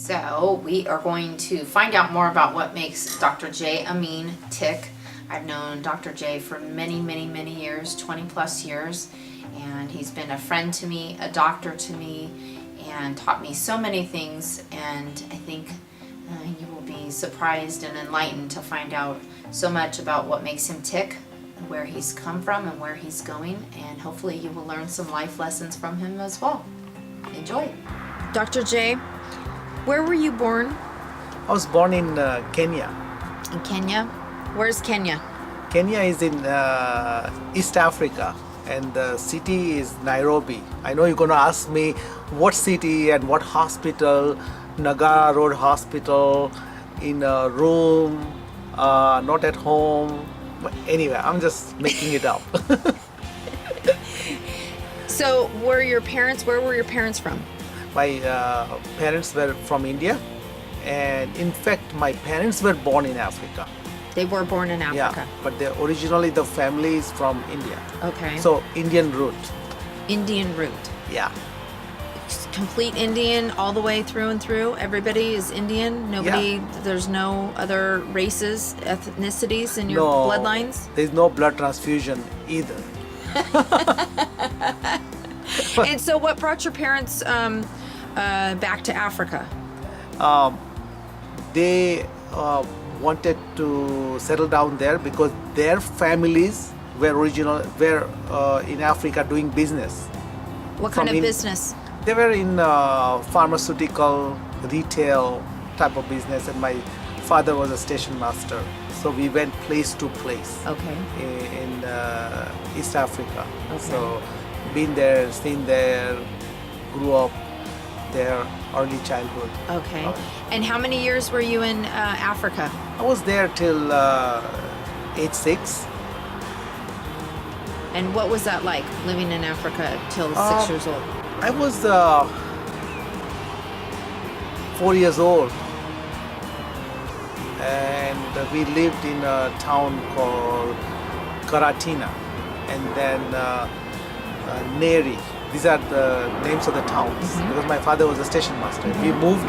So we are going to find out more about what makes Dr. J. Amin tick. I've known Dr. J for many, many, many years, 20 plus years, and he's been a friend to me, a doctor to me, and taught me so many things. And I think you will be surprised and enlightened to find out so much about what makes him tick, where he's come from and where he's going, and hopefully you will learn some life lessons from him as well. Enjoy. Dr. J, where were you born? I was born in Kenya. In Kenya? Where's Kenya? Kenya is in East Africa, and the city is Nairobi. I know you're going to ask me what city and what hospital. Nagara Road Hospital, in a room, not at home. But anyway, I'm just making it up. So where were your parents from? My parents were from India, and in fact my parents were born in Africa. They were born in Africa. Yeah, but originally the family is from India. Okay. So Indian root. Indian root. Yeah. Complete Indian all the way through and through. Everybody is Indian. Nobody. Yeah. There's no other races, ethnicities in your bloodlines. There's no blood transfusion either. And so, what brought your parents back to Africa? They wanted to settle down there because their families were in Africa doing business. What kind of business? They were in pharmaceutical, retail type of business, and my father was a station master. So we went place to place. Okay. In East Africa. Okay. So been there, seen there, grew up there, early childhood. Okay. And how many years were you in Africa? I was there till age 6. And what was that like, living in Africa till 6 years old? I was 4 years old, and we lived in a town called Karatina, and then Neri. These are the names of the towns, because my father was a station master. We moved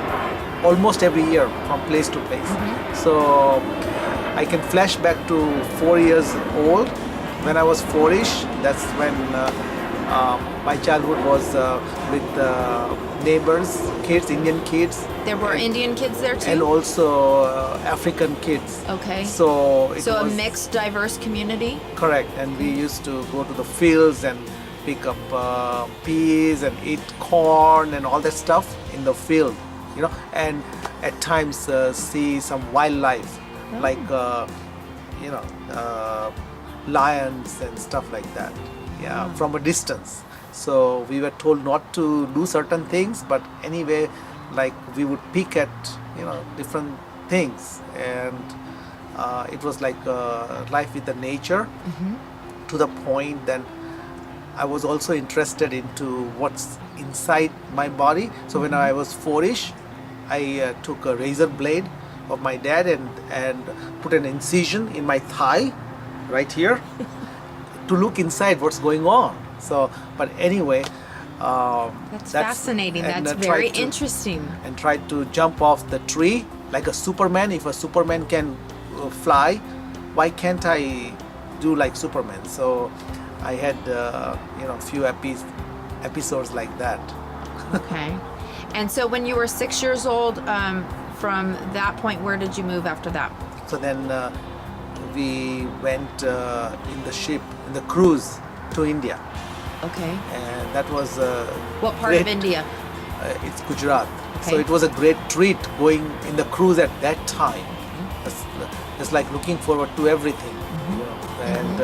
almost every year from place to place. So I can flash back to 4 years old. When I was 4-ish, that's when my childhood was with neighbors, kids, Indian kids. There were Indian kids there too? And also African kids. Okay. So it was a was mixed, diverse community? Correct. And we used to go to the fields and pick up peas and eat corn and all that stuff in the field, and at times see some wildlife, like, lions and stuff like that. Yeah, from a distance. So we were told not to do certain things, but anyway, like we would peek at different things, and it was like life with the nature, to the point that I was also interested into what's inside my body. So when I was 4-ish, I took a razor blade of my dad and put an incision in my thigh right here to look inside what's going on. So, but anyway, that's fascinating. That's very interesting. And tried to jump off the tree like a Superman. If a Superman can fly, why can't I do like Superman? So I had a few episodes like that. Okay. And so when you were 6 years old, from that point, where did you move after that? So then we went in the cruise to India. Okay. And that was what part of India? It's Gujarat. Okay. So it was a great treat going in the cruise at that time. It's like looking forward to everything. And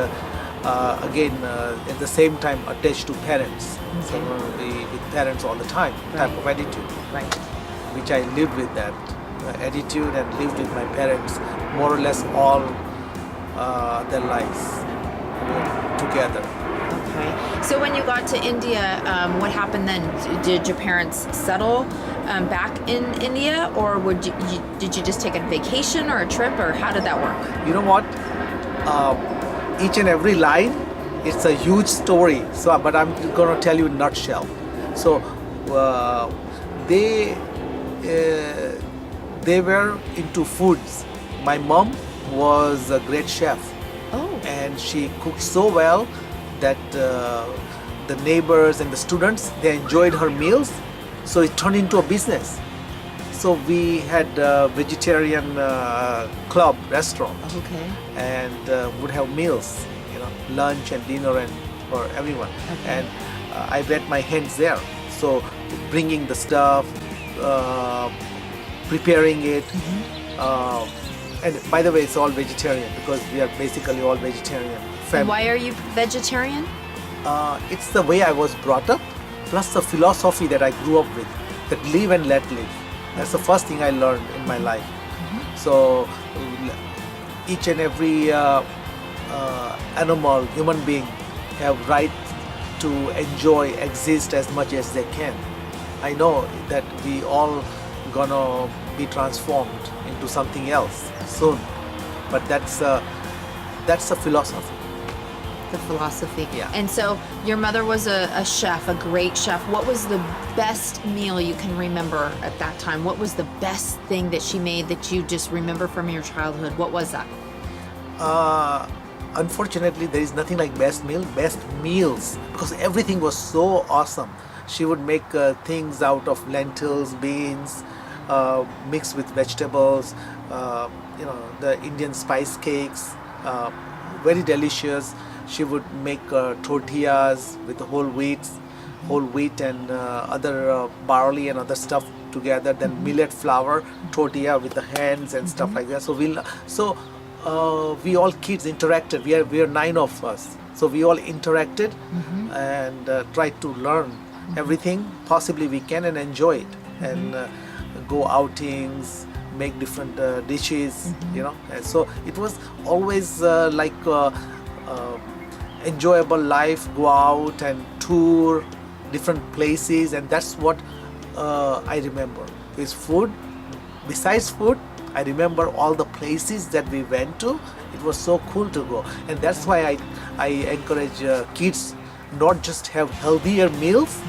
again, at the same time attached to parents. So we with parents all the time, type of attitude. Right. Which I lived with that attitude and lived with my parents more or less all their lives together. Okay. So when you got to India, what happened then? Did your parents settle back in India, or did you just take a vacation or a trip, or how did that work? You know what? Each and every line, it's a huge story. So, but I'm going to tell you in a nutshell. So, they they were into foods. My mom was a great chef, Oh. and she cooked so well that the neighbors and the students, they enjoyed her meals, so it turned into a business. So we had a vegetarian club restaurant, Okay. and would have meals, lunch and dinner and for everyone. Okay. And I wet my hands there. So bringing the stuff, preparing it. And by the way, it's all vegetarian because we are basically all vegetarian. And why are you vegetarian? It's the way I was brought up, plus the philosophy that I grew up with, that live and let live. That's the first thing I learned in my life. So each and every animal, human being, have right to enjoy, exist as much as they can. I know that we all gonna be transformed into something else soon, but that's a philosophy. The philosophy. Yeah. And so your mother was a chef, a great chef. What was the best meal you can remember at that time? What was the best thing that she made that you just remember from your childhood? What was that? Unfortunately, there is nothing like best meals, because everything was so awesome. She would make things out of lentils, beans, mixed with vegetables, the Indian spice cakes, very delicious. She would make tortillas with whole wheat and other barley and other stuff together, then millet flour tortilla with the hands and stuff like that. So we all kids interacted. We are 9 of us, so we all interacted and tried to learn everything possibly we can and enjoy it, and go outings, make different dishes, And so it was always like enjoyable life. Go out and tour different places, and that's what I remember is food. Besides food, I remember all the places that we went to. It was so cool to go, and that's why I encourage kids not just have healthier meals,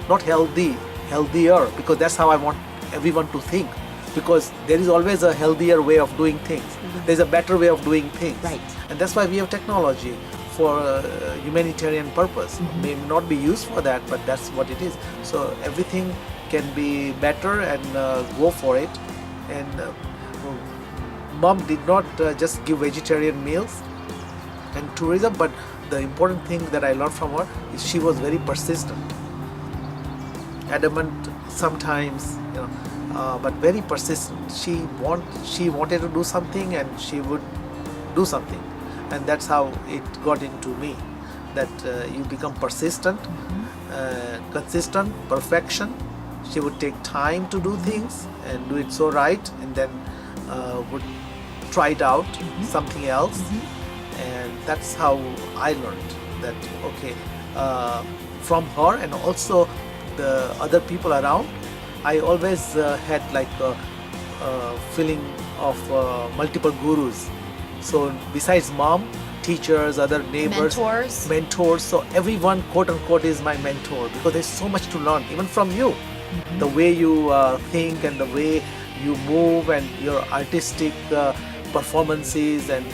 not healthier, because that's how I want everyone to think, because there is always a healthier way of doing things. There's a better way of doing things, Right. and that's why we have technology for humanitarian purpose. May not be used for that, but that's what it is. So everything can be better, and go for it. And mom did not just give vegetarian meals and tourism, but the important thing that I learned from her is she was very persistent, adamant sometimes, but very persistent. She wanted to do something, and she would do something, and that's how it got into me. That you become persistent, consistent, perfection. She would take time to do things and do it so right, and then would try it out, something else, and that's how I learned that. Okay, from her and also the other people around, I always had like a feeling of multiple gurus. So besides mom, teachers, other neighbors, mentors. So everyone, quote unquote, is my mentor, because there's so much to learn, even from you. The way you think and the way you move and your artistic performances and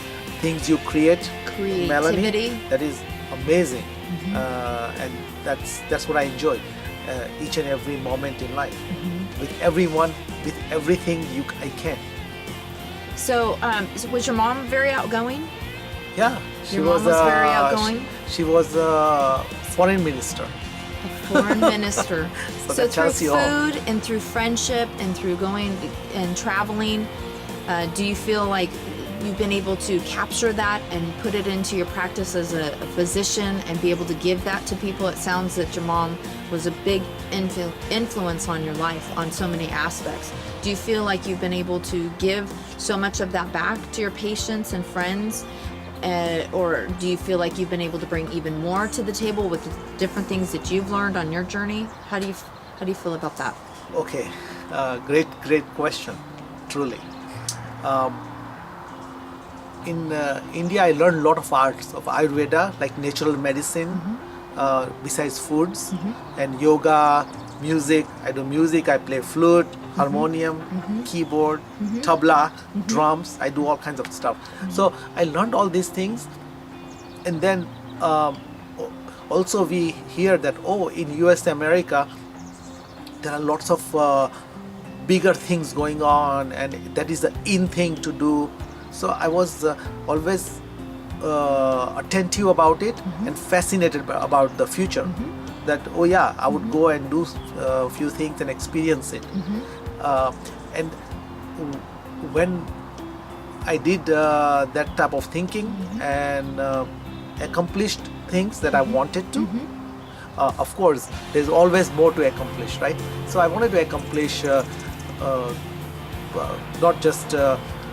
things you create, Melanie, that is amazing. And that's what I enjoy, each and every moment in life, with everyone, with everything I can. So was your mom very outgoing? Yeah, she Your mom was very outgoing? She was a foreign minister. A foreign minister. So So that through tells you all. food and through friendship and through going and traveling, do you feel like you've been able to capture that and put it into your practice as a physician and be able to give that to people? It sounds that your mom was a big influence on your life on so many aspects. Do you feel like you've been able to give so much of that back to your patients and friends? Or do you feel like you've been able to bring even more to the table with different things that you've learned on your journey? How do you feel about that? Okay, great question, truly. In India, I learned a lot of arts of Ayurveda, like natural medicine, besides foods, and yoga, music. I do music. I play flute, harmonium, keyboard, tabla, drums. I do all kinds of stuff. So I learned all these things, and then also we hear that in US America there are lots of bigger things going on, and that is the in thing to do. So I was always attentive about it and fascinated about the future. That I would go and do a few things and experience it. And when I did that type of thinking and accomplished things that I wanted to, of course there's always more to accomplish, right? So I wanted to accomplish not just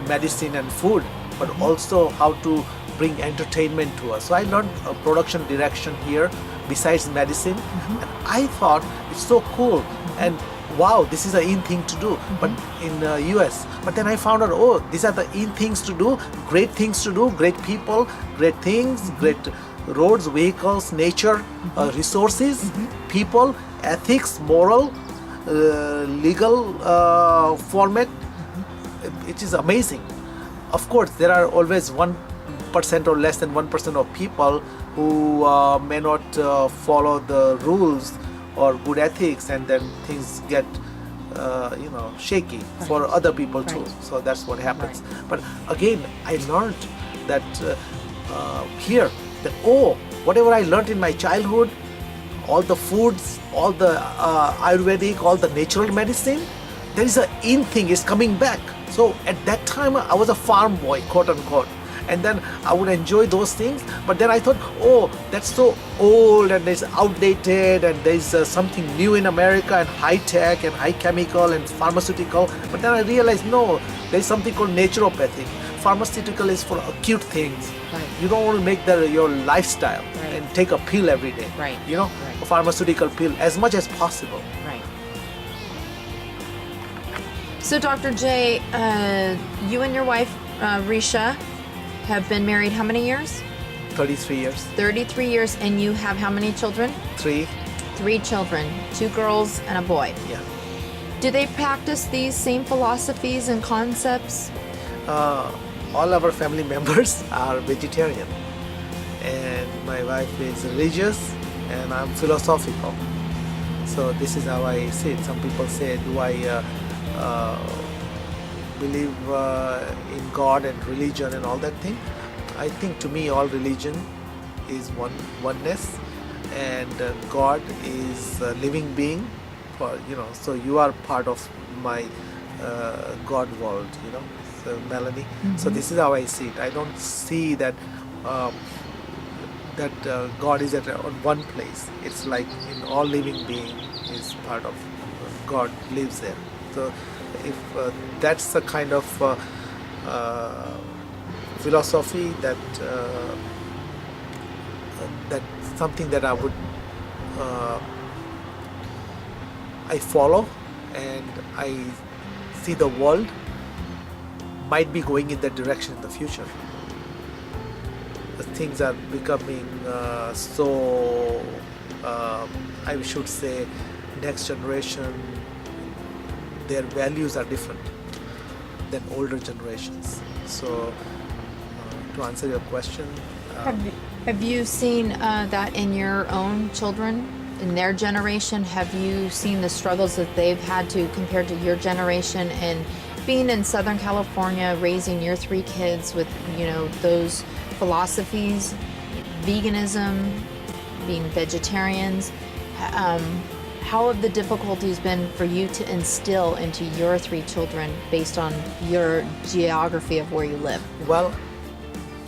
medicine and food, but also how to bring entertainment to us. So I learned production direction here besides medicine, and I thought it's so cool, and wow, this is the in thing to do. But in US, but then I found out, these are the in things to do, great things to do, great people, great things, great roads, vehicles, nature, resources, people, ethics, moral, legal format. It is amazing. Of course, there are always 1% or less than 1% of people who may not follow the rules or good ethics, and then things get shaky for other people too. So that's what happens. But again, I learned that here that whatever I learned in my childhood, all the foods, all the Ayurvedic, all the natural medicine, there is a in thing is coming back. So at that time I was a farm boy, quote unquote, and then I would enjoy those things. But then I thought, that's so old and it's outdated, and there's something new in America, and high tech and high chemical and pharmaceutical. But then I realized, no, there's something called naturopathic. Pharmaceutical is for acute things. Right. You don't want to make that your lifestyle and take a pill every day. Right. A pharmaceutical pill as much as possible. Right. So, Dr. J, you and your wife, Risha, have been married how many years? 33 years. 33 years, and you have how many children? 3. 3 children, 2 girls and a boy. Yeah. Do they practice these same philosophies and concepts? All our family members are vegetarian, and my wife is religious, and I'm philosophical. So this is how I see it. Some people say, do I believe in God and religion and all that thing? I think to me all religion is oneness, and God is a living being. So you are part of my God world, So Melanie. So this is how I see it. I don't see that God is at one place. It's like in all living being is part of God lives there. So if that's the kind of philosophy that's something that I would I follow, and I see the world might be going in that direction in the future. The things are becoming I should say, next generation, their values are different than older generations. So to answer your question, Have you seen that in your own children, in their generation? Have you seen the struggles that they've had to compared to your generation, and being in Southern California, raising your 3 kids with, those philosophies, veganism, being vegetarians? How have the difficulties been for you to instill into your 3 children based on your geography of where you live? Well,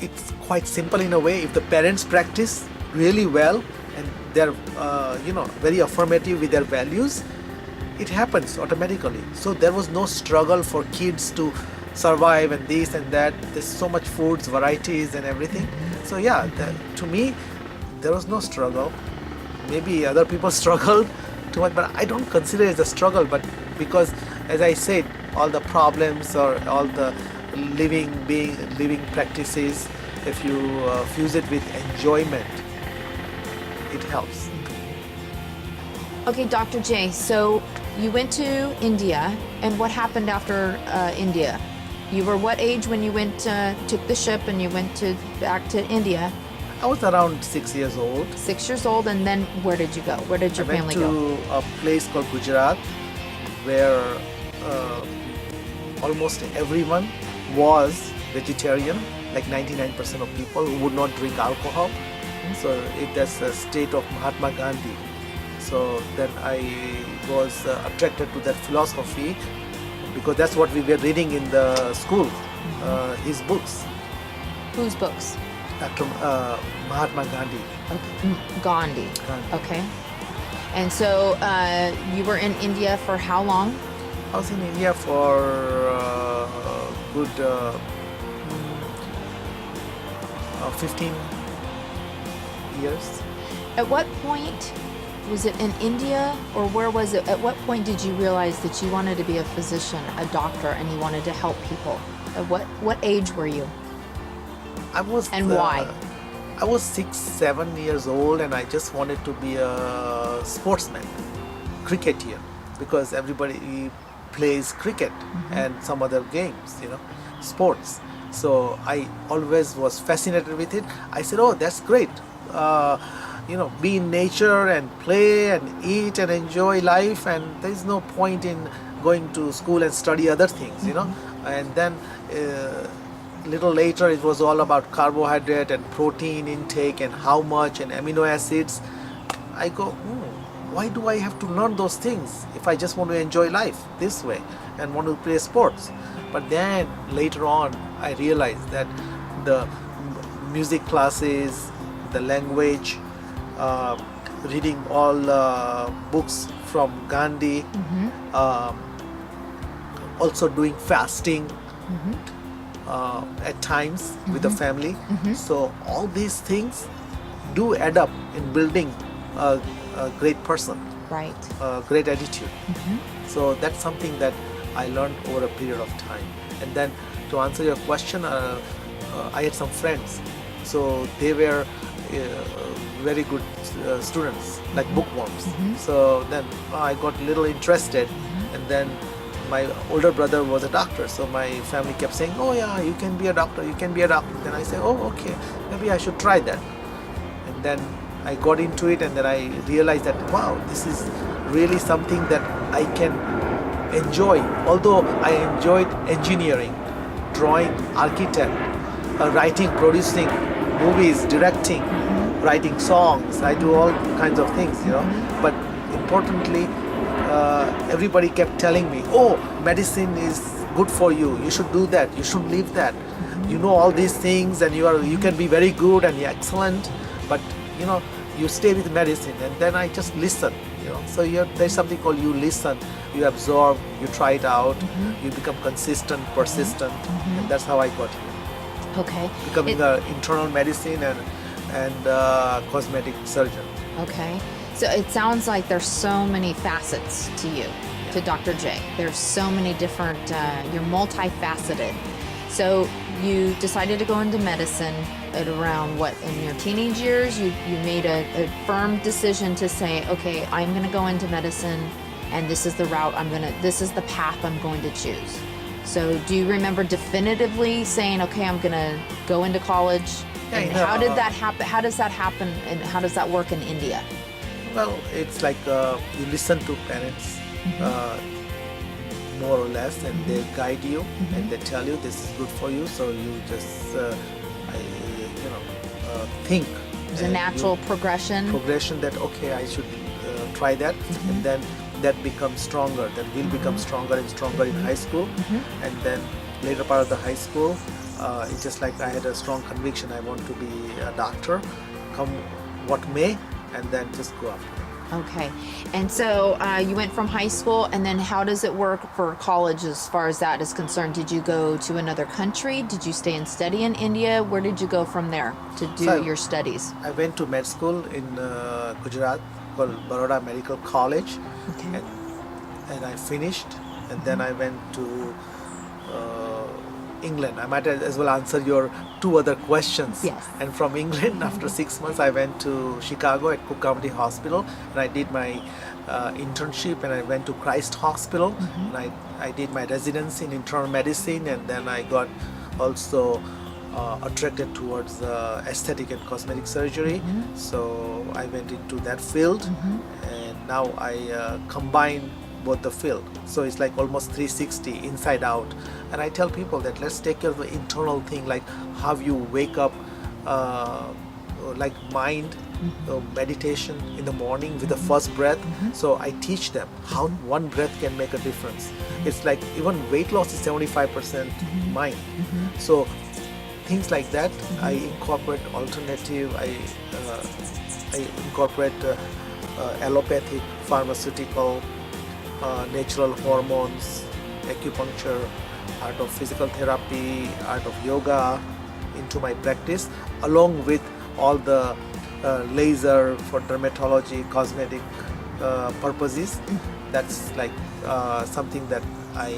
it's quite simple in a way. If the parents practice really well and they're very affirmative with their values, it happens automatically. So there was no struggle for kids to survive and this and that. There's so much foods, varieties and everything. So yeah, to me there was no struggle. Maybe other people struggled too much, but I don't consider it a struggle. But because, as I said, all the problems or all the living practices, if you fuse it with enjoyment, it helps. Okay, Dr. J, so you went to India, and what happened after India? You were what age when you took the ship and you went back to India? I was around 6 years old. 6 years old, and then where did you go? Where did your I went family to go? a place called Gujarat, where almost everyone was vegetarian, like 99% of people who would not drink alcohol. So that's the state of Mahatma Gandhi. So then I was attracted to that philosophy because that's what we were reading in the school, his books, Whose books? Dr. Mahatma Gandhi. Okay. Gandhi. Gandhi. Okay. And so you were in India for how long? I was in India for good 15 years. At what point, was it in India or where was it? At what point did you realize that you wanted to be a physician, a doctor, and you wanted to help people? At what age were you? I was And why? I was 6-7 years old, and I just wanted to be a sportsman, cricketer, because everybody plays cricket and some other games, sports. So I always was fascinated with it. I said, "Oh, that's great. Be in nature and play and eat and enjoy life, and there is no point in going to school and study other things, And then little later, it was all about carbohydrate and protein intake and how much and amino acids. I go, why do I have to learn those things if I just want to enjoy life this way and want to play sports? But then later on, I realized that the music classes, the language, reading all books from Gandhi, also doing fasting at times with the family. So all these things do add up in building a great person, Right. a great attitude. So that's something that I learned over a period of time. And then to answer your question, I had some friends. So they were very good students, like bookworms. So then I got a little interested, and then my older brother was a doctor, so my family kept saying, "Oh yeah, you can be a doctor, you can be a doctor." Then I said, "Oh, okay, maybe I should try that." And then I got into it, and then I realized that, wow, this is really something that I can enjoy. Although I enjoyed engineering, drawing, architect, writing, producing movies, directing, writing songs. I do all kinds of things, But importantly, everybody kept telling me, "Oh, medicine is good for you. You should do that. You should leave that. You know all these things, and you can be very good and you're excellent. But you stay with medicine." And then I just listen. So there's something called you listen, you absorb, you try it out, you become consistent, persistent, and that's how I got here. Okay. Becoming an internal medicine and cosmetic surgeon. Okay. So it sounds like there's so many facets to you, to Dr. J. There's so many different, you're multifaceted. So you decided to go into medicine at around what, in your teenage years? You made a firm decision to say, okay, I'm going to go into medicine, and this is the route this is the path I'm going to choose. So do you remember definitively saying, okay, I'm going to go into college? And how did that happen? How does that happen, and how does that work in India? Well, it's like you listen to parents, more or less, and they guide you and they tell you this is good for you. So you just, think. There's a natural progression. That okay, I should try that, and then that becomes stronger. That will become stronger and stronger in high school, and then later part of the high school, it's just like I had a strong conviction I want to be a doctor, come what may, and then just go after it. Okay. And so you went from high school, and then how does it work for college as far as that is concerned? Did you go to another country? Did you stay and study in India? Where did you go from there to do your studies? I went to med school in Gujarat called Baroda Medical College, and I finished, and then I went to England. I might as well answer your two other questions. Yes. And from England, after 6 months, I went to Chicago at Cook County Hospital, and I did my internship, and I went to Christ Hospital, and I did my residency in internal medicine, and then I got also attracted towards aesthetic and cosmetic surgery. So I went into that field, and now I combine both the field. So it's like almost 360 inside out. And I tell people that let's take care of the internal thing, like how you wake up, like mind meditation in the morning with the first breath. So I teach them how one breath can make a difference. It's like even weight loss is 75% mind. So things like that, I incorporate alternative, I incorporate allopathic, pharmaceutical, natural hormones, acupuncture, art of physical therapy, art of yoga into my practice, along with all the laser for dermatology, cosmetic purposes. That's like something that I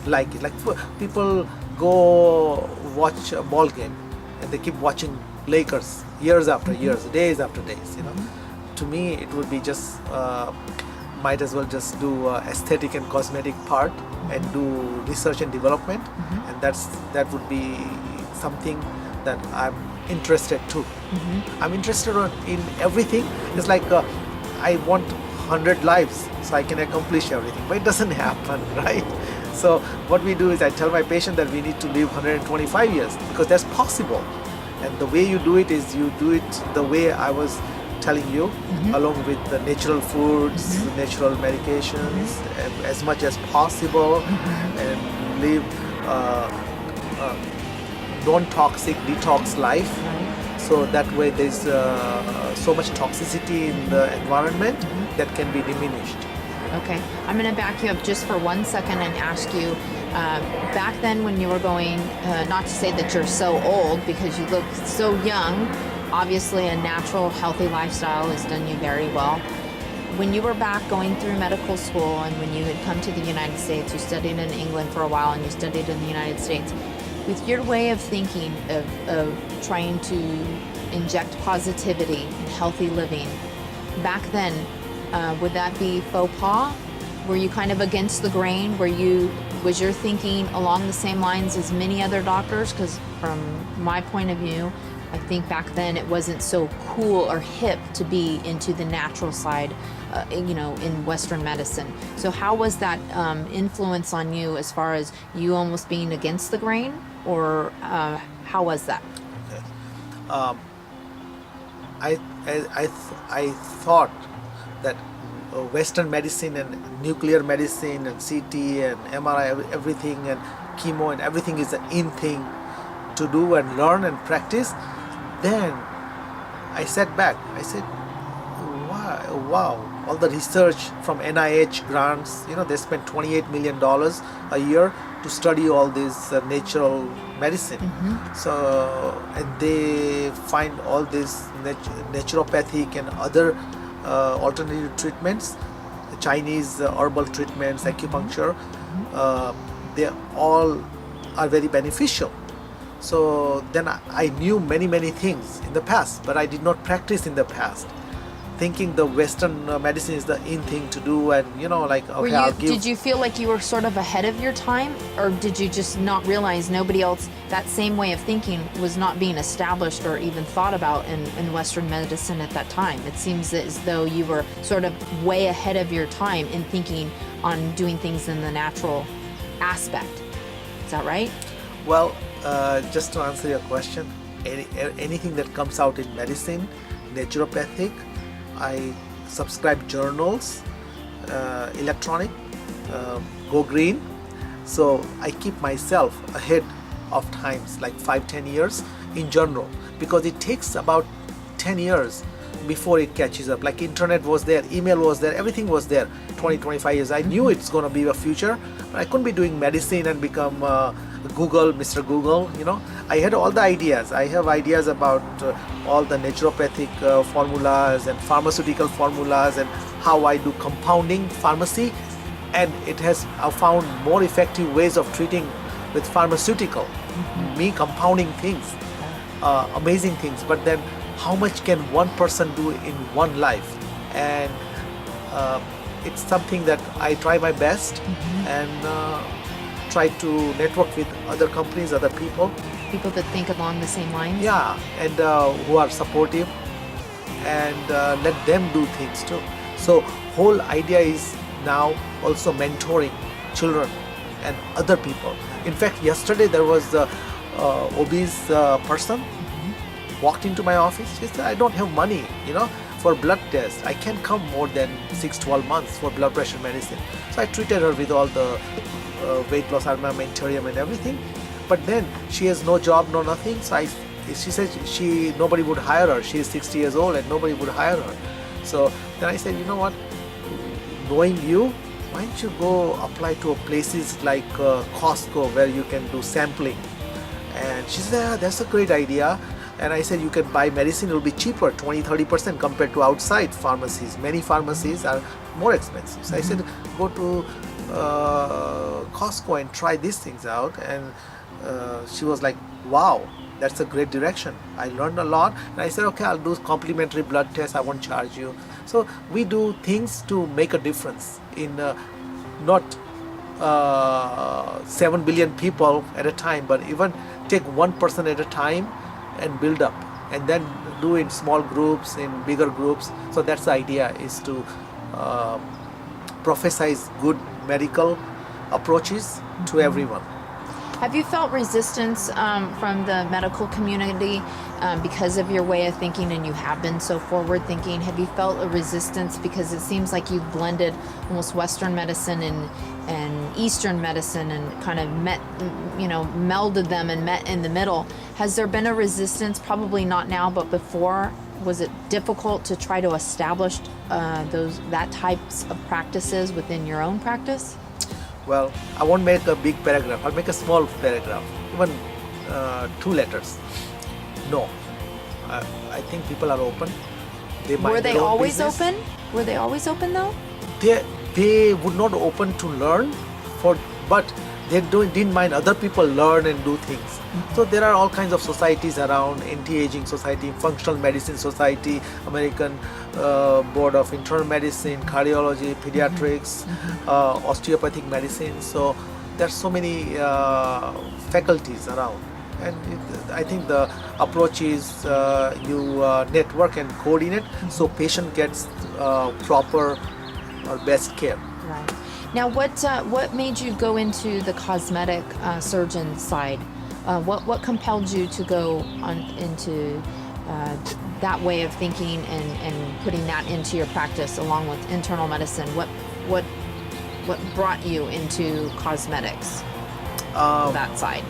like. Like people go watch a ball game and they keep watching Lakers years after years, days after days. You know, to me it would be just might as well just do aesthetic and cosmetic part and do research and development, and that would be something that I'm interested too. I'm interested in everything. It's like I want 100 lives so I can accomplish everything, but it doesn't happen, right? So what we do is I tell my patient that we need to live 125 years because that's possible, and the way you do it is you do it the way I was telling you, along with the natural foods, natural medications, as much as possible, and live non-toxic detox life. So that way there's so much toxicity in the environment that can be diminished. Okay, I'm going to back you up just for 1 second and ask you, back then when you were going, not to say that you're so old because you look so young, obviously a natural healthy lifestyle has done you very well. When you were back going through medical school and when you had come to the United States, you studied in England for a while and you studied in the United States, with your way of thinking of trying to inject positivity and healthy living, back then, would that be faux pas? Were you kind of against the grain? Was your thinking along the same lines as many other doctors? Because from my point of view, I think back then it wasn't so cool or hip to be into the natural side, in Western medicine. So how was that influence on you as far as you almost being against the grain, or how was that? Okay. I thought that Western medicine and nuclear medicine and CT and MRI, everything, and chemo and everything is the in thing to do and learn and practice. Then I sat back. I said, wow, all the research from NIH grants, they spend $28 million a year to study all this natural medicine. So, and they find all this naturopathic and other alternative treatments, Chinese herbal treatments, acupuncture, they all are very beneficial. So then I knew many things in the past, but I did not practice in the past, thinking the Western medicine is the in thing to do, and okay, did you feel like you were sort of ahead of your time, or did you just not realize nobody else, that same way of thinking was not being established or even thought about in Western medicine at that time? It seems as though you were sort of way ahead of your time in thinking on doing things in the natural aspect. Is that right? Well, just to answer your question, anything that comes out in medicine, naturopathic, I subscribe journals, electronic, go green. So I keep myself ahead of times, like 5-10 years in general, because it takes about 10 years before it catches up. Like internet was there, email was there, everything was there. 20-25 years, I knew it's going to be a future, but I couldn't be doing medicine and become Google, Mr. Google. I had all the ideas. I have ideas about all the naturopathic formulas and pharmaceutical formulas and how I do compounding pharmacy, and I found more effective ways of treating with pharmaceutical, me compounding things, amazing things. But then, how much can one person do in one life? And it's something that I try my best and try to network with other companies, other people. People that think along the same lines? Yeah, and who are supportive, and let them do things too. So whole idea is now also mentoring children and other people. In fact, yesterday there was a obese person walked into my office. She said, I don't have money, for blood test. I can't come more than 6-12 months for blood pressure medicine. So I treated her with all the weight loss armamentarium and everything. But then she has no job, no nothing. So she said nobody would hire her. She is 60 years old and nobody would hire her. So then I said, you know what? Knowing you, why don't you go apply to places like Costco where you can do sampling? And she said, yeah, that's a great idea. And I said, you can buy medicine, it will be cheaper, 20-30% compared to outside pharmacies. Many pharmacies are more expensive. So I said, go to Costco and try these things out. And she was like, wow, that's a great direction. I learned a lot. And I said, okay, I'll do complimentary blood tests. I won't charge you. So we do things to make a difference in not 7 billion people at a time, but even take one person at a time and build up, and then do in small groups, in bigger groups. So that's the idea, is to prophesize good medical approaches to everyone. Have you felt resistance from the medical community because of your way of thinking, and you have been so forward thinking? Have you felt a resistance because it seems like you've blended almost Western medicine and Eastern medicine and kind of melded them and met in the middle? Has there been a resistance? Probably not now, but before. Was it difficult to try to establish that types of practices within your own practice? Well, I won't make a big paragraph. I'll make a small paragraph, even 2 letters. No, I think people are open. Were they always open? Were they always open though? They would not open to learn, but they didn't mind other people learn and do things. So there are all kinds of societies around: anti-aging society, functional medicine society, American Board of Internal Medicine, cardiology, pediatrics, osteopathic medicine. So there's so many faculties around, and I think the approach is you network and coordinate so patient gets proper or best care. Right. Now, what made you go into the cosmetic surgeon side? What compelled you to go into that way of thinking and putting that into your practice along with internal medicine? What brought you into cosmetics? That side,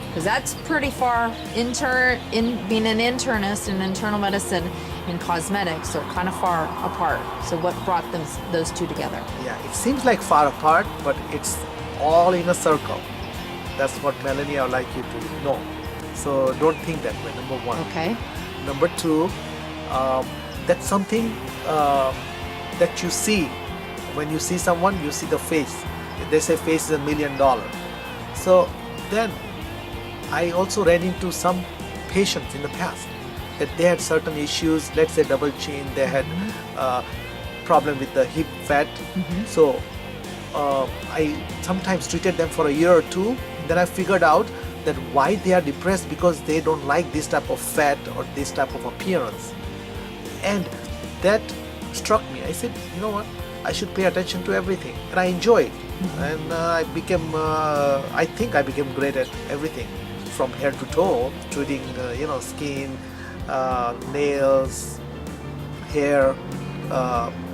because that's pretty far. In being an internist in internal medicine and cosmetics are kind of far apart. So what brought those two together? Yeah, it seems like far apart, but it's all in a circle. That's what Melanie, I would like you to know. So don't think that way, number one. Okay. Number two, that's something that you see. When you see someone, you see the face. They say face is $1 million. So then I also ran into some patients in the past that they had certain issues, let's say double chin, they had problem with the hip fat. So I sometimes treated them for a year or two. Then I figured out that why they are depressed, because they don't like this type of fat or this type of appearance. And that struck me. I said, you know what, I should pay attention to everything, and I enjoy it. And I think I became great at everything from head to toe, treating skin, nails, hair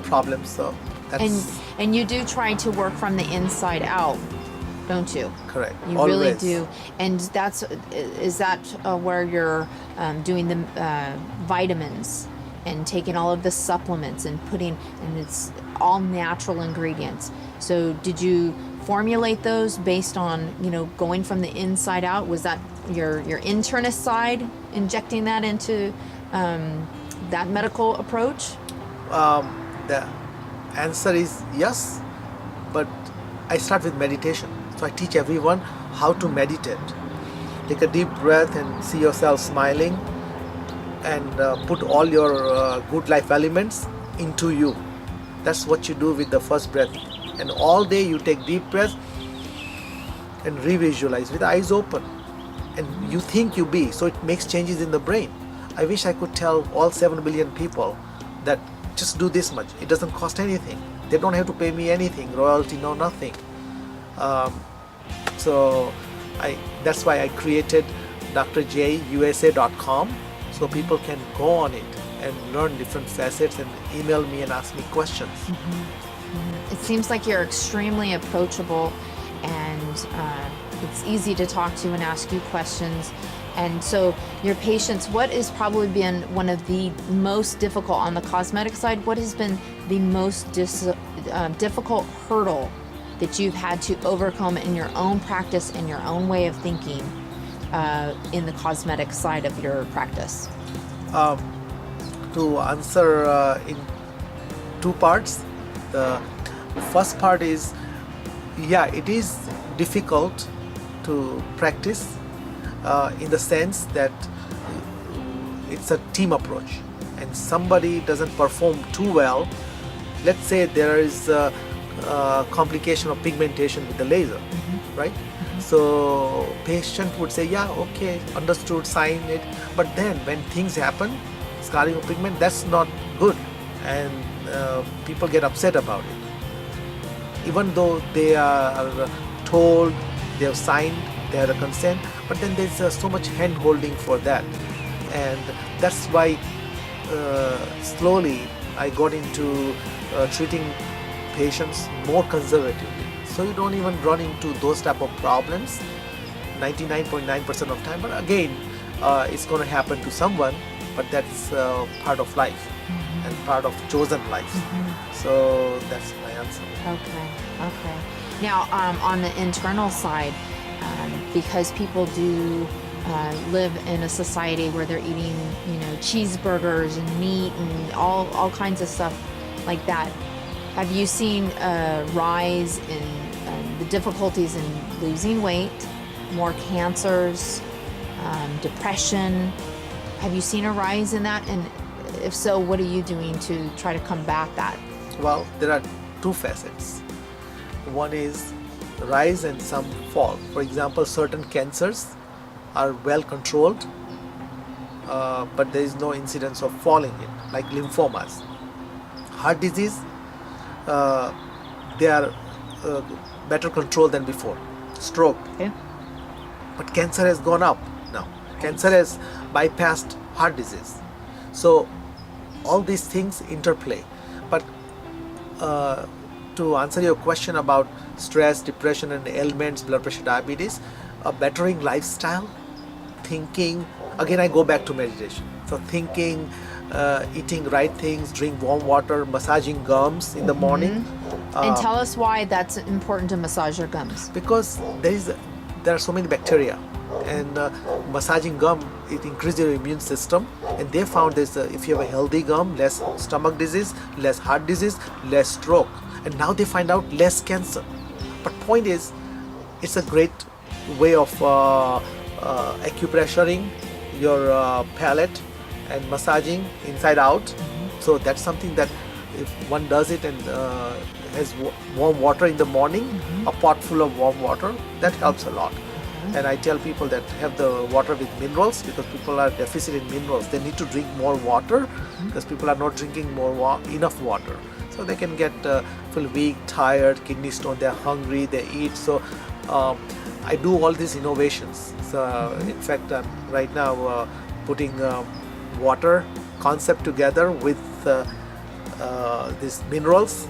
problems. So that's and you do try to work from the inside out, don't you? Correct. You Always. really do. And is that where you're doing the vitamins and taking all of the supplements and it's all natural ingredients. So did you formulate those based on, going from the inside out? Was that your internist side injecting that into that medical approach? The answer is yes, but I start with meditation. So So I teach everyone how to meditate. Take a deep breath and see yourself smiling, and put all your good life elements into you. That's what you do with the first breath. And all day you take deep breaths and revisualize with eyes open. And you think you be, so it makes changes in the brain. I wish I could tell all 7 billion people that just do this much. It doesn't cost anything. They don't have to pay me anything, royalty, no nothing. So that's why I created drjusa.com, so people can go on it and learn different facets and email me and ask me questions. It seems like you're extremely approachable, and it's easy to talk to and ask you questions. And so your patients, what has probably been one of the most difficult on the cosmetic side? What has been the most difficult hurdle that you've had to overcome in your own practice, in your own way of thinking, in the cosmetic side of your practice? To answer in two parts. The first part is, yeah, it is difficult to practice in the sense that it's a team approach, and somebody doesn't perform too well. Let's say there is a complication of pigmentation with the laser, right? So patient would say, yeah, okay, understood, sign it. But then when things happen, scarring of pigment, that's not good, and people get upset about it. Even though they are told, they have signed, they have a consent, but then there's so much hand holding for that. And that's why slowly I got into treating patients more conservatively. So you don't even run into those type of problems 99.9% of time. But again, it's going to happen to someone, but that's part of life and part of chosen life. So that's my answer. Okay. Now, on the internal side, because people do live in a society where they're eating, cheeseburgers and meat and all kinds of stuff like that, have you seen a rise in the difficulties in losing weight, more cancers, depression? Have you seen a rise in that? And if so, what are you doing to try to combat that? Well, there are two facets. One is rise and some fall. For example, certain cancers are well controlled, but there is no incidence of falling in, like lymphomas. Heart disease, they are better controlled than before. Stroke. Okay. But cancer has gone up now. Cancer has bypassed heart disease. So all these things interplay. But to answer your question about stress, depression and ailments, blood pressure, diabetes, a bettering lifestyle, thinking, again I go back to meditation. So thinking, eating right things, drink warm water, massaging gums in the morning. And tell us why that's important to massage your gums. Because there are so many bacteria, and massaging gum, it increases your immune system, and they found this, if you have a healthy gum, less stomach disease, less heart disease, less stroke, and now they find out less cancer. But point is, it's a great way of acupressuring your palate and massaging inside out. So that's something that if one does it and has warm water in the morning, a pot full of warm water, that helps a lot. And I tell people that have the water with minerals, because people are deficit in minerals. They need to drink more water because people are not drinking enough water. So they can get feel weak, tired, kidney stone, they're hungry, they eat. So I do all these innovations. So in fact, I'm right now putting water concept together with these minerals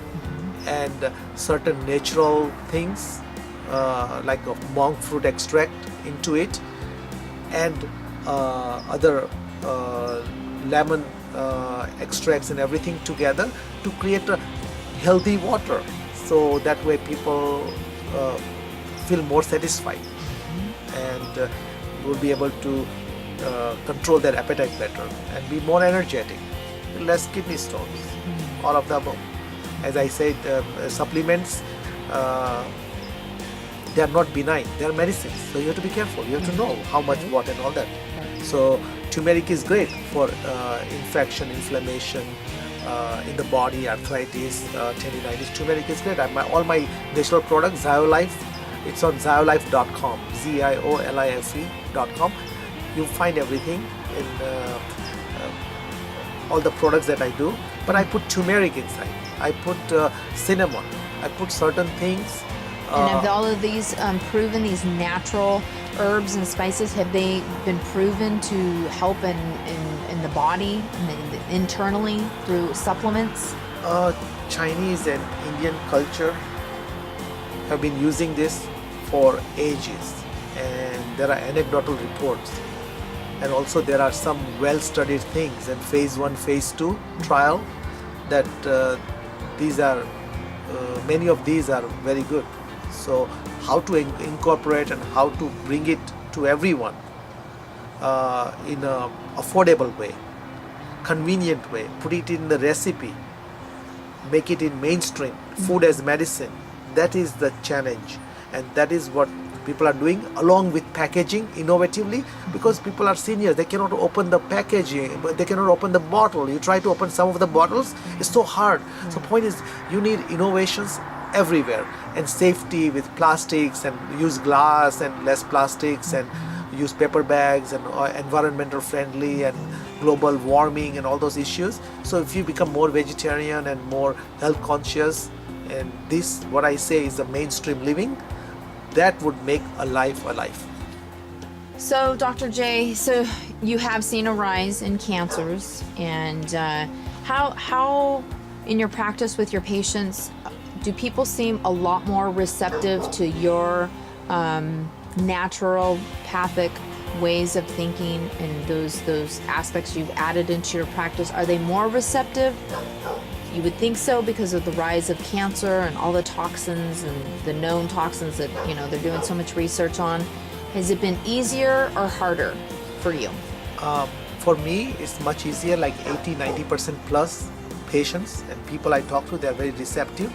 and certain natural things like a monk fruit extract into it, and other lemon extracts and everything together to create a healthy water. So that way people feel more satisfied and will be able to control their appetite better and be more energetic, less kidney stones, all of the above. As I said, supplements, they are not benign, they are medicines. So you have to be careful. You have to know how much, what, and all that. So turmeric is great for infection, inflammation in the body, arthritis, tendinitis. Turmeric is great. All my natural products, Ziolife, it's on ziolife.com, ziolife.com. You find everything in all the products that I do. But I put turmeric inside. I put cinnamon. I put certain things. And have all of these proven, these natural herbs and spices, have they been proven to help in the body, internally through supplements? Chinese and Indian culture have been using this for ages, and there are anecdotal reports, and also there are some well-studied things in phase 1, phase 2 trial that these are many of these are very good. So how to incorporate and how to bring it to everyone in a affordable way, convenient way, put it in the recipe, make it in mainstream, food as medicine. That is the challenge, and that is what people are doing, along with packaging innovatively, because people are seniors, they cannot open the packaging, they cannot open the bottle. You try to open some of the bottles, it's so hard. So point is, you need innovations everywhere, and safety with plastics, and use glass and less plastics, and use paper bags, and environmental friendly, and global warming and all those issues. So if you become more vegetarian and more health conscious, and this, what I say, is the mainstream living, that would make a life a life. So, Dr. J, so you have seen a rise in cancers, and how in your practice with your patients, do people seem a lot more receptive to your naturopathic ways of thinking and those aspects you've added into your practice? Are they more receptive? You would think so, because of the rise of cancer and all the toxins and the known toxins that they're doing so much research on. Has it been easier or harder for you? For me, it's much easier. Like 80-90% plus patients and people I talk to, they are very receptive.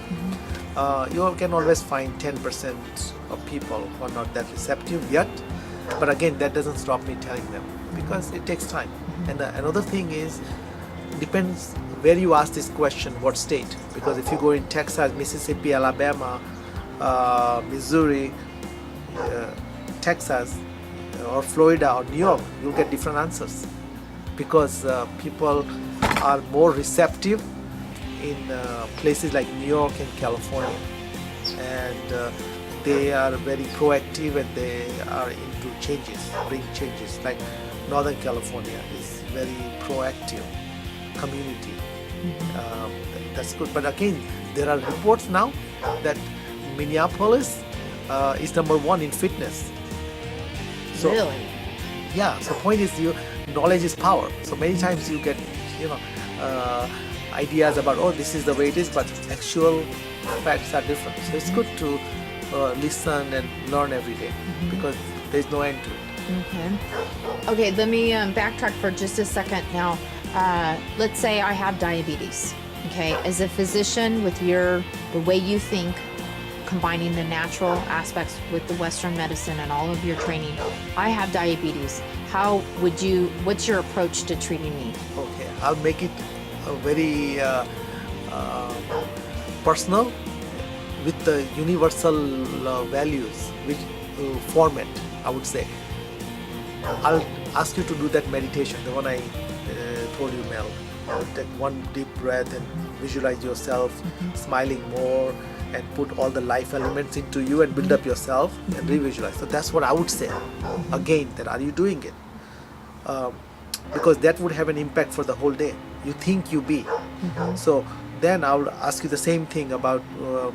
You can always find 10% of people who are not that receptive yet, but again, that doesn't stop me telling them, because it takes time. And another thing is, depends where you ask this question, what state. Because if you go in Texas, Mississippi, Alabama, Missouri, Texas, or Florida, or New York, you'll get different answers, because people are more receptive in places like New York and California, and they are very proactive, and they are into changes, bring changes. Like Northern California is very proactive community. That's good. But again, there are reports now that Minneapolis is number 1 in fitness. So, Really? yeah. So point is, knowledge is power. So many times you get ideas about, oh, this is the way it is, but actual facts are different. So it's good to listen and learn every day, because there's no end to it. Okay, let me backtrack for just a second now. Let's say I have diabetes. Okay, as a physician, with the way you think, combining the natural aspects with the Western medicine and all of your training, I have diabetes. What's your approach to treating me? Okay, I'll make it very personal, with the universal values, which format, I would say. I'll ask you to do that meditation, the one I told you, Mel. Take one deep breath and visualize yourself smiling more, and put all the life elements into you, and build up yourself and revisualize. So that's what I would say. Again, that are you doing it? Because that would have an impact for the whole day. You think you be. So then I would ask you the same thing about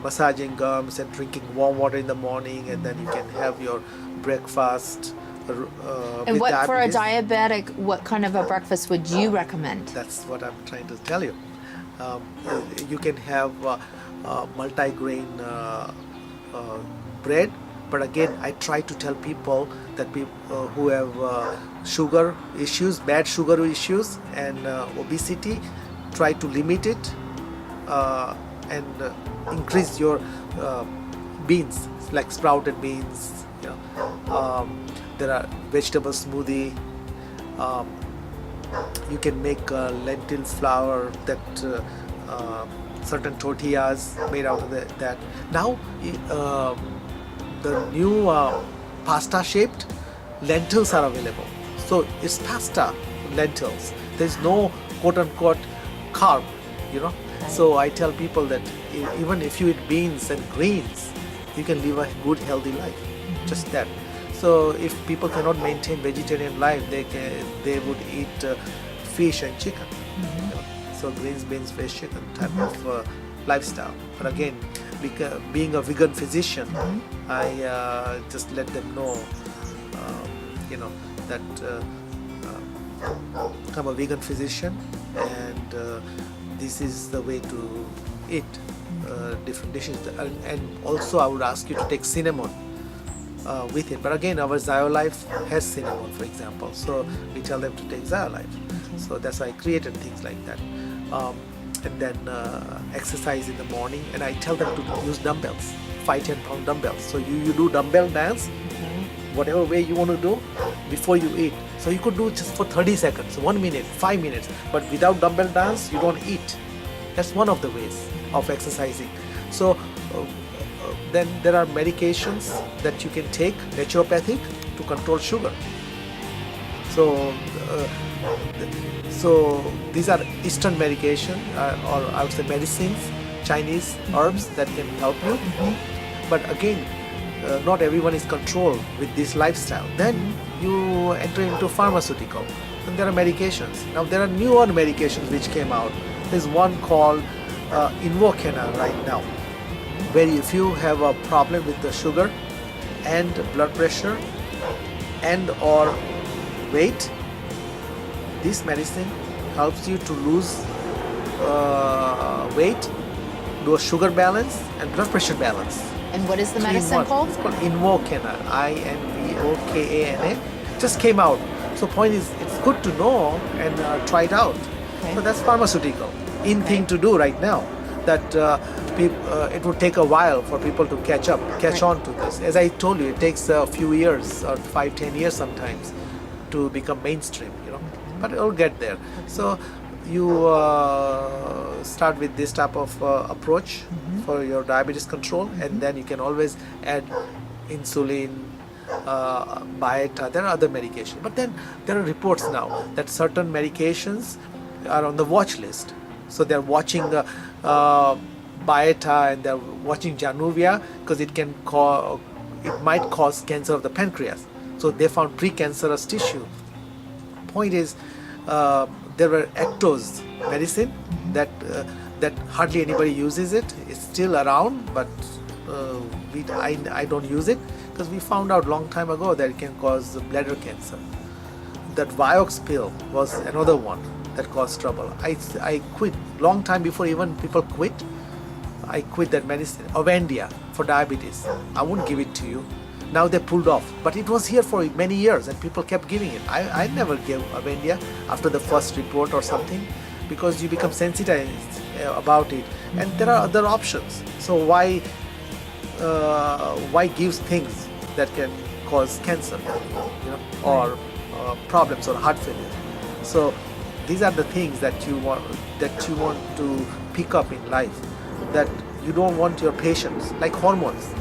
massaging gums and drinking warm water in the morning, and then you can have your breakfast. And what for a diabetic, what kind of a breakfast would you recommend? That's what I'm trying to tell you. You can have multi-grain bread, but again, I try to tell people that people who have sugar issues, bad sugar issues, and obesity, try to limit it and increase your beans, like sprouted beans. There are vegetable smoothie. Um, you can make lentil flour, that certain tortillas made out of that. Now the new pasta shaped lentils are available. So it's pasta, lentils. There's no quote unquote carb, Right. So I tell people that even if you eat beans and greens, you can live a good healthy life. Just that. So if people cannot maintain vegetarian life, they would eat fish and chicken. So greens, beans, fish, chicken type of lifestyle. But again, being a vegan physician, I just let them know, that I'm a vegan physician, and this is the way to eat different dishes. And also, I would ask you to take cinnamon with it. But again, our ZioLife has cinnamon, for example. So we tell them to take ZioLife. So that's why I created things like that. And then exercise in the morning. And I tell them to use dumbbells, 5-10 pound dumbbells. So you do dumbbell dance, whatever way you want to do, before you eat. So you could do just for 30 seconds, 1 minute, 5 minutes. But without dumbbell dance, you don't eat. That's one of the ways of exercising. So then there are medications that you can take, naturopathic, to control sugar. So these are Eastern medication, or I would say medicines, Chinese herbs that can help you. But again, not everyone is controlled with this lifestyle. Then you enter into pharmaceutical, and there are medications. Now there are newer medications which came out. There's one called Invokana right now, where if you have a problem with the sugar and blood pressure and or weight, this medicine helps you to lose weight, do a sugar balance and blood pressure balance. And what is the Three in medicine one. called? It's called Invokana, Invokana. Just came out. So point is, it's good to know and try it out. Okay. So that's pharmaceutical thing to do right now. That it would take a while for people to catch on to this. As I told you, it takes a few years, or 5-10 years sometimes, to become mainstream. But it'll get there. So you start with this type of approach for your diabetes control, and then you can always add insulin, Byetta. There are other medications, but then there are reports now that certain medications are on the watch list. So they're watching Byetta and they're watching Januvia because it might cause cancer of the pancreas. So they found precancerous tissue. Point is, there were Actos medicine that hardly anybody uses it. It's still around, but I don't use it because we found out long time ago that it can cause bladder cancer. That Vioxx pill was another one that caused trouble. I quit long time before even people quit. I quit that medicine, Avandia, for diabetes. I wouldn't give it to you. Now they pulled off, but it was here for many years and people kept giving it. I never gave Avandia after the first report or something, because you become sensitized about it, and there are other options. So why give things that can cause cancer, or problems or heart failure? So these are the things that you want to pick up in life, that you don't want your patients, like hormones.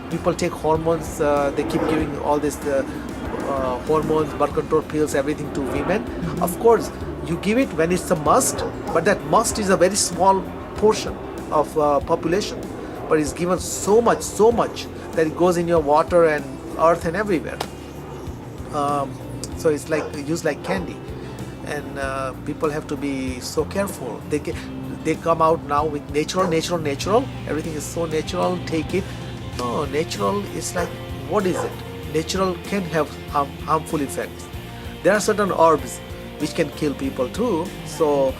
People take hormones, they keep giving all this hormones, birth control pills, everything to women. Of course, you give it when it's a must, but that must is a very small portion of population. But it's given so much that it goes in your water and earth and everywhere. So it's like used like candy, and people have to be so careful. They come out now with natural. Everything is so natural. Take it. No, natural is like, what is it? Natural can have harmful effects. There are certain herbs which can kill people too. So,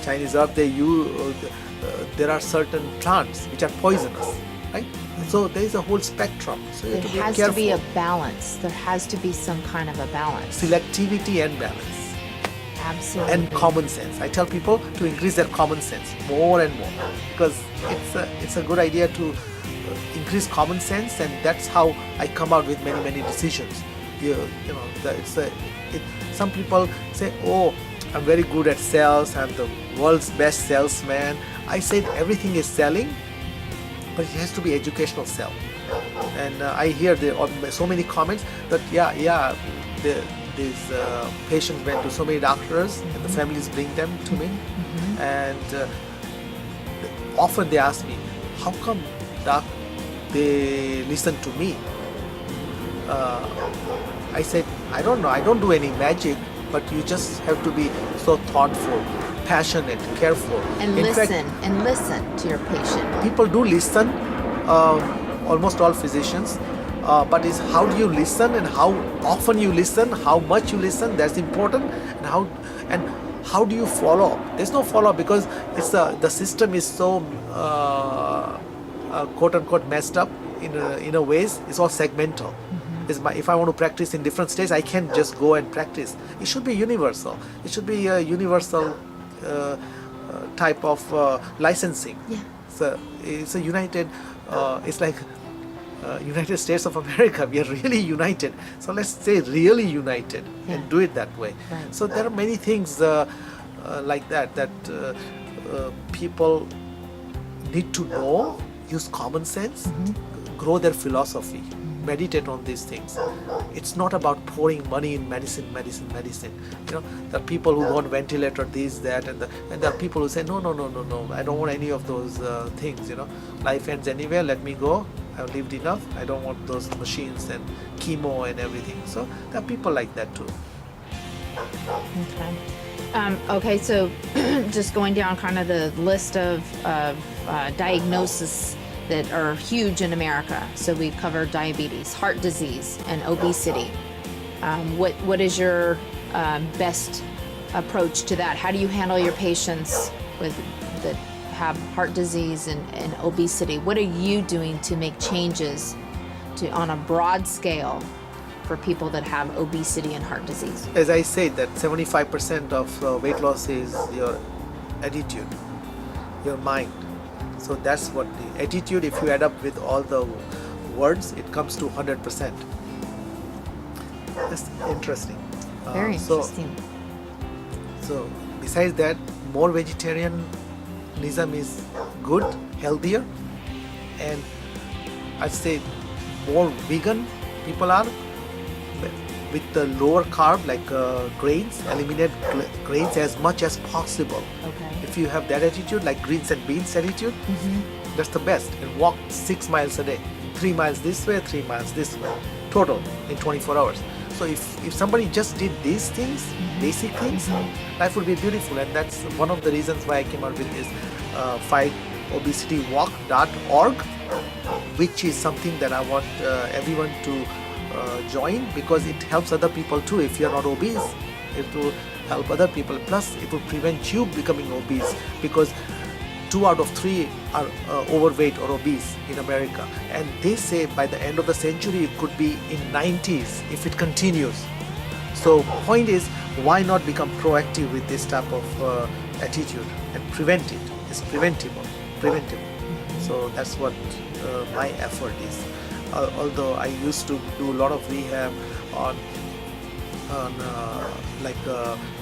Chinese herb, there are certain plants which are poisonous, right? So there is a whole spectrum. So you have to be careful. There has to be a balance. There has to be some kind of a balance. Selectivity and balance. Absolutely. And common sense. I tell people to increase their common sense more and more, because it's a good idea to increase increase common sense, and that's how I come out with many decisions. You know, some people say, oh, I'm very good at sales, I'm the world's best salesman. I said everything is selling, but it has to be educational sell. And I hear there are so many comments that these patients went to so many doctors and the families bring them to me, and often they ask me, how come doc they listen to me? I said, I don't know, I don't do any magic, but you just have to be so thoughtful, passionate, careful. And In listen, fact, and listen to your patient. people do listen, almost all physicians, but it's how do you listen and how often you listen, how much you listen, that's important, and how do you follow up? There's no follow up because it's the system is so quote unquote messed up in a ways. It's all segmental. If I want to practice in different states, I can't just go and practice. It should be universal. It should be a universal type of licensing. Yeah. So it's a united. It's like United States of America. We are really united. So let's say really united and do it that way. Right. So there are many things like that people need to know, use common sense, grow their philosophy, meditate on these things. It's not about pouring money in medicine. You know, there are people who want ventilator, this, that, and there are people who say, no, I don't want any of those things. You know, life ends anywhere. Let me go. I've lived enough. I don't want those machines and chemo and everything. So there are people like that too. Okay. Okay, so just going down kind of the list of diagnoses that are huge in America. So we've covered diabetes, heart disease, and obesity. What is your best approach to that? How do you handle your patients that have heart disease and obesity? What are you doing to make changes on a broad scale for people that have obesity and heart disease? As I said, that 75% of weight loss is your attitude, your mind. So that's what the attitude, if you add up with all the words, it comes to 100%. That's interesting. Very interesting. So besides that, more vegetarianism is good, healthier, and I'd say more vegan people are, with the lower carb, like grains, eliminate grains as much as possible. Okay. If you have that attitude, like greens and beans attitude, that's the best. And walk 6 miles a day, 3 miles this way, 3 miles this way, total in 24 hours. So if somebody just did these things, basic things, life would be beautiful. And that's one of the reasons why I came out with this fightobesitywalk.org, which is something that I want everyone to join, because it helps other people too. If you're not obese, it will help other people. Plus, it will prevent you becoming obese, because 2 out of 3 are overweight or obese in America, and they say by the end of the century it could be in 90s if it continues. So point is, why not become proactive with this type of attitude and prevent it? It's preventable. So that's what my effort is. Although I used to do a lot of rehab on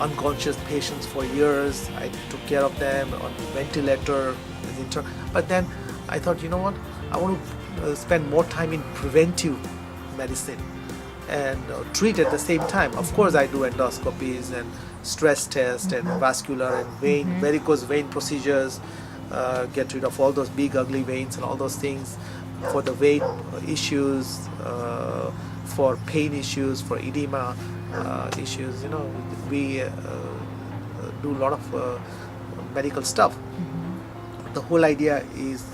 unconscious patients for years. I took care of them on ventilator, but then I thought, you know what, I want to spend more time in preventive medicine and treat at the same time. Of course, I do endoscopies and stress tests and vascular and varicose vein procedures, get rid of all those big ugly veins and all those things for the weight issues, for pain issues, for edema issues. You know, we do a lot of medical stuff. The whole idea is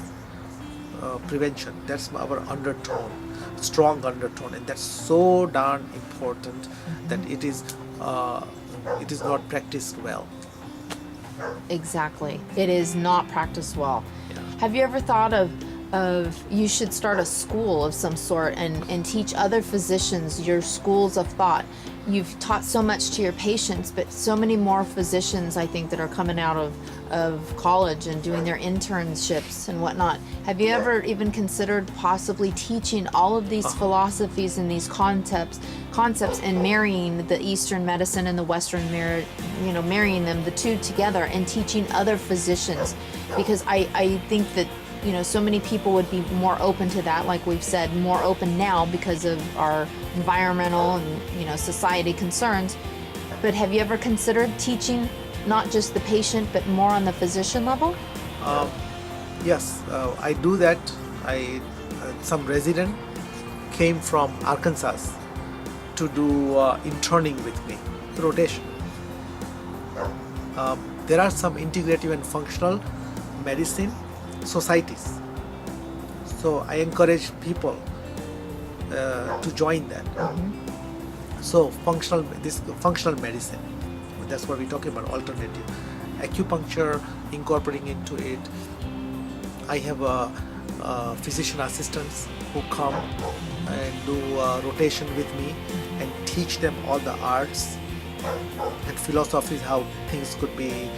prevention. That's our undertone, strong undertone, and that's so darn important that it is not practiced well. Exactly. It is not practiced well. Yeah. Have you ever thought of of you should start a school of some sort and teach other physicians your schools of thought. You've taught so much to your patients, but so many more physicians, I think, that are coming out of college and doing their internships and whatnot. Have you ever even considered possibly teaching all of these philosophies and these concepts and marrying the Eastern medicine and the Western, marrying them, the two together, and teaching other physicians? Because I think that so many people would be more open to that, like we've said, more open now because of our environmental and society concerns. But have you ever considered teaching not just the patient but more on the physician level? Yes, I do that. Some resident came from Arkansas to do interning with me, rotation. There are some integrative and functional medicine societies, so I encourage people to join that. So functional medicine, that's what we're talking about, alternative acupuncture, incorporating into it. I have physician assistants who come and do rotation with me and teach them all the arts and philosophies, how things could be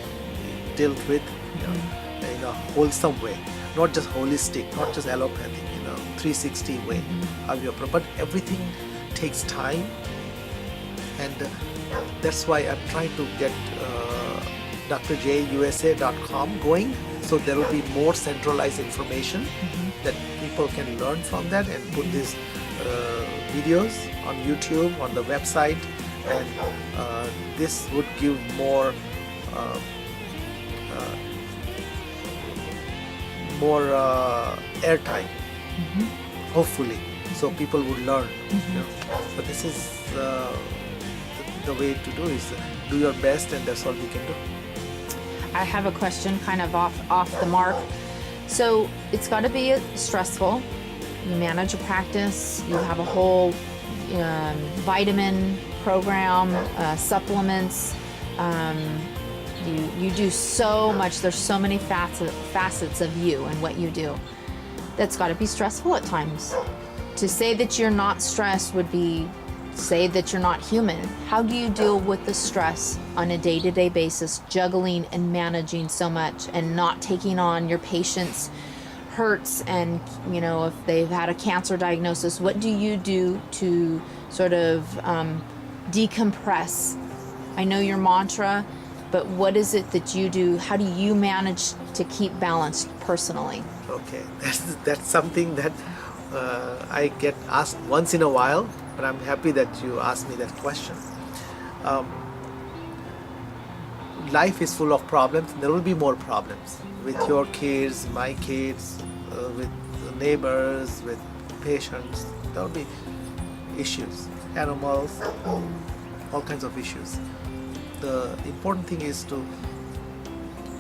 dealt with in a wholesome way, not just holistic, not just allopathic, 360 way, how you approach. But everything takes time, and that's why I'm trying to get drjusa.com going, so there will be more centralized information that people can learn from that, and put these videos on YouTube, on the website, and this would give more airtime, hopefully, so people would learn. But this is the way to do is do your best, and that's all we can do. I have a question kind of off the mark. So it's got to be stressful. You manage a practice, you have a whole vitamin program, supplements. You do so much. There's so many facets of you and what you do. That's got to be stressful at times. To say that you're not stressed would be say that you're not human. How do you deal with the stress on a day-to-day basis, juggling and managing so much and not taking on your patients' hurts? And if they've had a cancer diagnosis, what do you do to sort of decompress? I know your mantra, but what is it that you do? How do you manage to keep balanced personally? Okay, that's something that I get asked once in a while, but I'm happy that you asked me that question. Life is full of problems. There will be more problems with your kids, my kids, with neighbors, with patients. There will be issues, animals, all kinds of issues. The important thing is to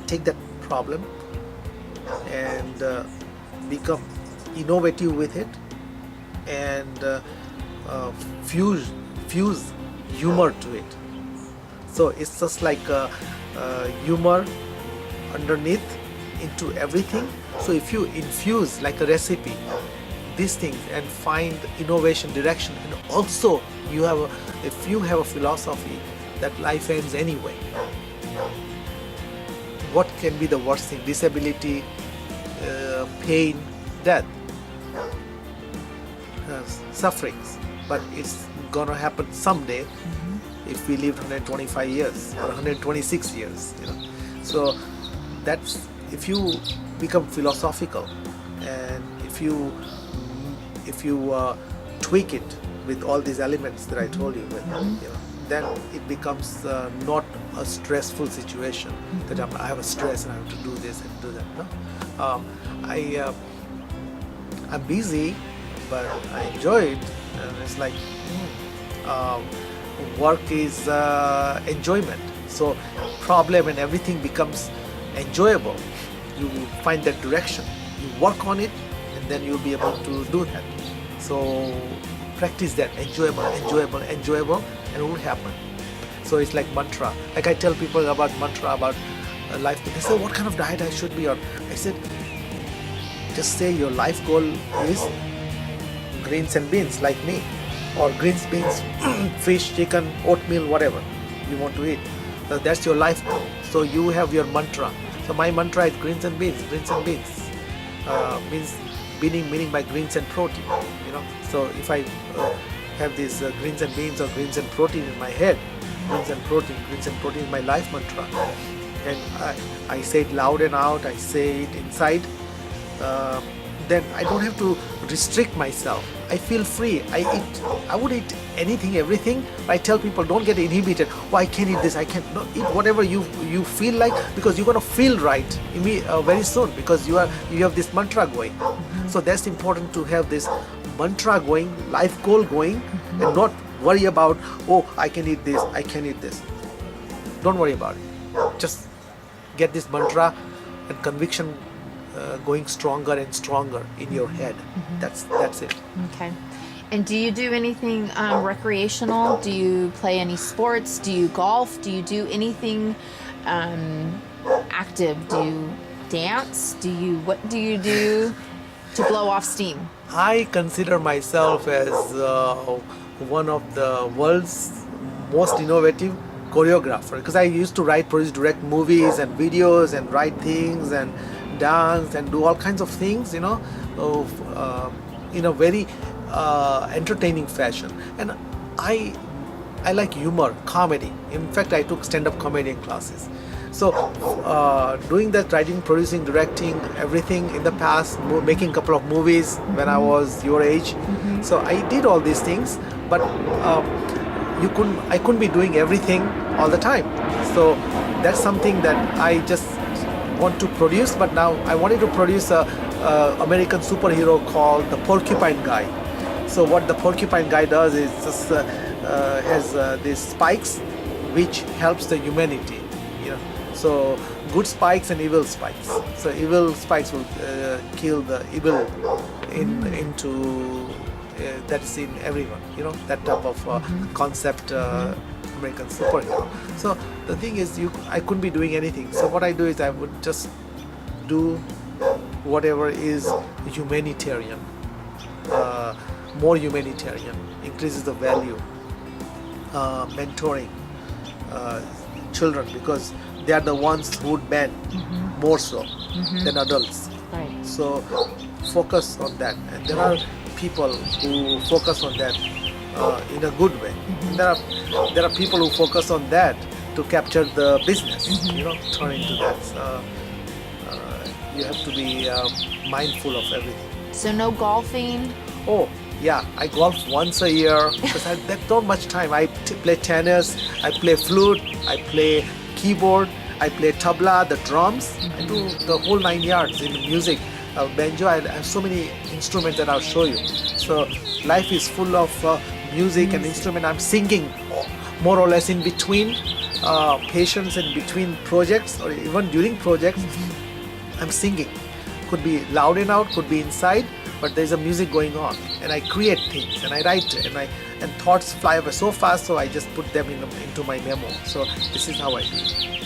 take that problem and become innovative with it, and fuse humor to it. So it's just like humor underneath into everything. So if you infuse like a recipe these things and find innovation, direction, and also if you have a philosophy that life ends anyway, what can be the worst thing? Disability, pain, death, sufferings, but it's gonna happen someday. If we lived 125 years or 126 years, so that's, if you become philosophical, and if you tweak it with all these elements that I told you, then it becomes not a stressful situation that I have a stress and I have to do this and do that. No? I'm busy, but I enjoy it, and it's like work is enjoyment. So problem and everything becomes enjoyable. You find that direction, you work on it, and then you'll be able to do that. So practice that, enjoyable, and it will happen. So it's like mantra. Like I tell people about mantra, about life. They say, what kind of diet I should be on? I said, just say your life goal is greens and beans like me, or greens, beans, fish, chicken, oatmeal, whatever you want to eat. So that's your life goal. So you have your mantra. So my mantra is greens and beans. Greens and beans means meaning by greens and protein. So if I have these greens and beans or greens and protein in my head, greens and protein is my life mantra, and I say it loud and out. I say it inside. Then I don't have to restrict myself. I feel free. I would eat anything, everything. I tell people, don't get inhibited. Oh, I can't eat this. I can't. No, eat whatever you feel like, because you're gonna feel right very soon, because you have this mantra going. So that's important, to have this mantra going, life goal going, and not worry about, oh, I can eat this, I can eat this. Don't worry about it. Just get this mantra and conviction going stronger and stronger in your head. That's it. Okay. And do you do anything recreational? Do you play any sports? Do you golf? Do you do anything active? Do you dance? What do you do to blow off steam? I consider myself as one of the world's most innovative choreographer, because I used to write, produce, direct movies and videos, and write things and dance and do all kinds of things, in a very entertaining fashion. And I like humor, comedy. In fact, I took stand-up comedian classes. So doing that, writing, producing, directing, everything in the past, making a couple of movies when I was your age. So I did all these things, but I couldn't be doing everything all the time. So that's something that I just want to produce. But now I wanted to produce a American superhero called the Porcupine Guy. So what the Porcupine Guy does is just has these spikes which helps the humanity. So good spikes and evil spikes. So evil spikes will kill the evil into that's in everyone. That type of concept, American superhero. So the thing is, I couldn't be doing anything. So what I do is I would just do whatever is humanitarian, more humanitarian, increases the value, mentoring children, because they are the ones who would bend more so than adults. Right. So focus on that, and there are people who focus on that in a good way. There are people who focus on that to capture the business, turn into that. So, you have to be mindful of everything. So no golfing? Oh, yeah, I golf once a year because that's not much time. I play tennis, I play flute, I play keyboard, I play tabla, the drums. I do the whole 9 yards in music. Banjo, I have so many instruments that I'll show you. So life is full of music and instrument. I'm singing more or less in between patients and between projects, or even during projects. I'm singing. Could be loud and out, could be inside, but there's a music going on, and I create things and I write, and thoughts fly away so fast, so I just put them into my memo. So this is how I do it.